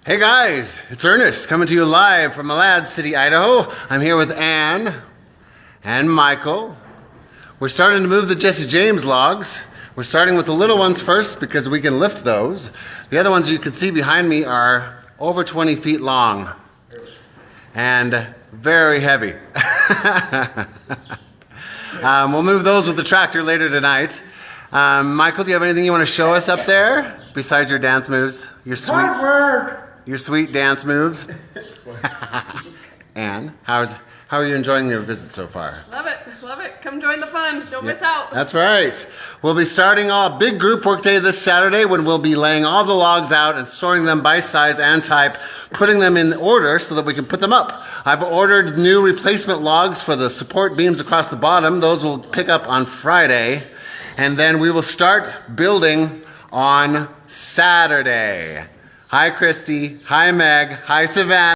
Hey guys, it's Ernest coming to you live from Malad City, Idaho. I'm here with Ann and Michael. We're starting to move the Jesse James logs. We're starting with the little ones first because we can lift those. The other ones you can see behind me are over 20 feet long and very heavy. We'll move those with the tractor later tonight. Michael, do you have anything you want to show us up there besides your dance moves? Your sweet dance moves. Ann, how are you enjoying your visit so far? Love it, love it. Come join the fun. Don't miss out. That's right. We'll be starting a big group work day this Saturday when we'll be laying all the logs out and sorting them by size and type, putting them in order so that we can put them up. I've ordered new replacement logs for the support beams across the bottom. Those will pick up on Friday. And then we will start building on Saturday. Hi, Christy. Hi, Meg. Hi, Savannah.